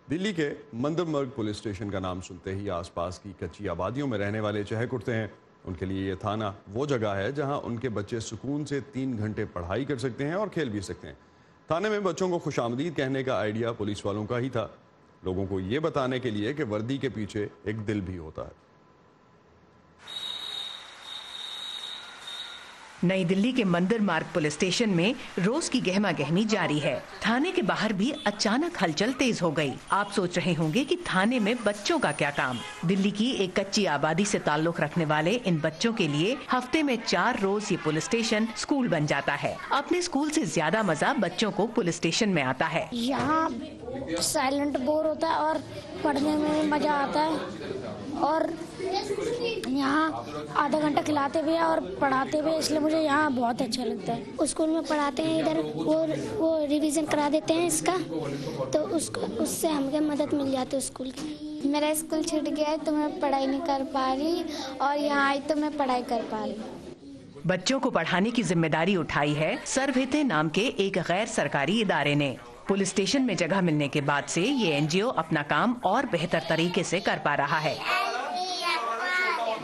दिल्ली के मंदरमर्ग police station का नाम सुनते ही आसपास की कच्ची आबादियों में रहने वाले चहक उठते हैं। उनके लिए ये थाना वो जगह है जहां उनके बच्चे सुकून से 3 घंटे पढ़ाई कर सकते हैं और खेल भी सकते हैं। थाने में बच्चों को खुशामदीद कहने का आइडिया पुलिस वालों का ही था, लोगों को ये बताने के लिए कि वर्दी के पीछे एक दिल भी होता है। नई दिल्ली के मंदिर मार्ग पुलिस स्टेशन में रोज की गहमा गहमी जारी है। थाने के बाहर भी अचानक हलचल तेज हो गई। आप सोच रहे होंगे कि थाने में बच्चों का क्या काम। दिल्ली की एक कच्ची आबादी से ताल्लुक रखने वाले इन बच्चों के लिए हफ्ते में 4 रोज ये पुलिस स्टेशन स्कूल बन जाता है। अपने स्कूल से ज्यादा मजा बच्चों को पुलिस स्टेशन में आता है। यहाँ साइलेंट बोर होता है और पढ़ने में मजा आता है, और यहाँ आधा घंटा खिलाते भी हैं और पढ़ाते भी, इसलिए मुझे यहाँ बहुत अच्छा लगता है। स्कूल में पढ़ाते हैं, इधर वो रिवीजन करा देते हैं इसका, तो उससे हमें मदद मिल जाती है स्कूल की। मेरा स्कूल छूट गया है तो मैं पढ़ाई नहीं कर पा रही, और यहाँ आई तो मैं पढ़ाई कर पा रही। बच्चों को पढ़ाने की जिम्मेदारी उठाई है सर्वहित नाम के एक गैर सरकारी इदारे ने। पुलिस स्टेशन में जगह मिलने के बाद से ये एनजीओ अपना काम और बेहतर तरीके से कर पा रहा है।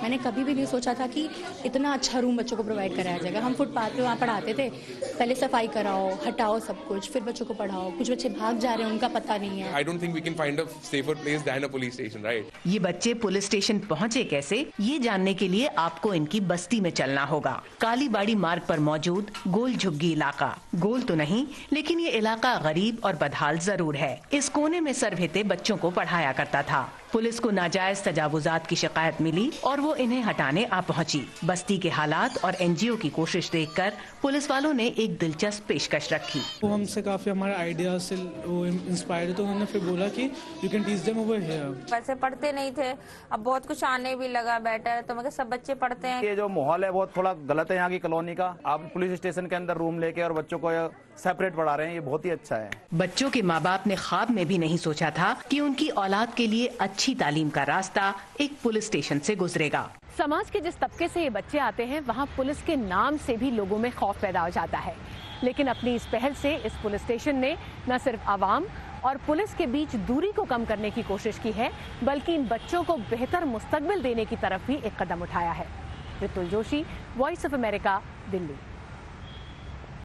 मैंने कभी भी नहीं सोचा था कि इतना अच्छा रूम बच्चों को प्रोवाइड कराया जाएगा। हम फुटपाथ पे वहाँ पढ़ाते थे, पहले सफाई कराओ, हटाओ सब कुछ, फिर बच्चों को पढ़ाओ। कुछ बच्चे भाग जा रहे हैं, उनका पता नहीं है। I don't think we can find a safer place than a police station, right? ये बच्चे पुलिस स्टेशन पहुँचे कैसे, ये जानने के लिए आपको इनकी बस्ती में चलना होगा। कालीबाड़ी मार्ग पर मौजूद गोल झुग्गी इलाका। गोल तो नहीं, लेकिन ये इलाका गरीब और बदहाल जरूर है। इस कोने में सरभेते बच्चों को पढ़ाया करता था। पुलिस को नाजायज तजावुजात की शिकायत मिली और वो इन्हें हटाने आ पहुंची। बस्ती के हालात और एनजीओ की कोशिश देखकर पुलिस वालों ने एक दिलचस्प पेशकश रखी। वो हमसे काफी हमारे आइडिया से वो इंस्पायर, तो उन्होंने फिर बोला कि you can teach them over here. वैसे पढ़ते नहीं थे, अब बहुत कुछ आने भी लगा बेटर, तो मैं सब बच्चे पढ़ते हैं। ये जो माहौल है बहुत थोड़ा गलत है यहाँ की कॉलोनी का। आप पुलिस स्टेशन के अंदर रूम लेके और बच्चों को सेपरेट पढ़ा रहे हैं, ये बहुत ही अच्छा है। बच्चों के माँ बाप ने ख्वाब में भी नहीं सोचा था कि उनकी औलाद के लिए अच्छी तालीम का रास्ता एक पुलिस स्टेशन से गुजरेगा। समाज के जिस तबके से ये बच्चे आते हैं, वहाँ पुलिस के नाम से भी लोगों में खौफ पैदा हो जाता है। लेकिन अपनी इस पहल से इस पुलिस स्टेशन ने न सिर्फ आवाम और पुलिस के बीच दूरी को कम करने की कोशिश की है, बल्कि इन बच्चों को बेहतर मुस्तकबिल देने की तरफ भी एक कदम उठाया है। Ritul Joshi, voice of America, Delhi.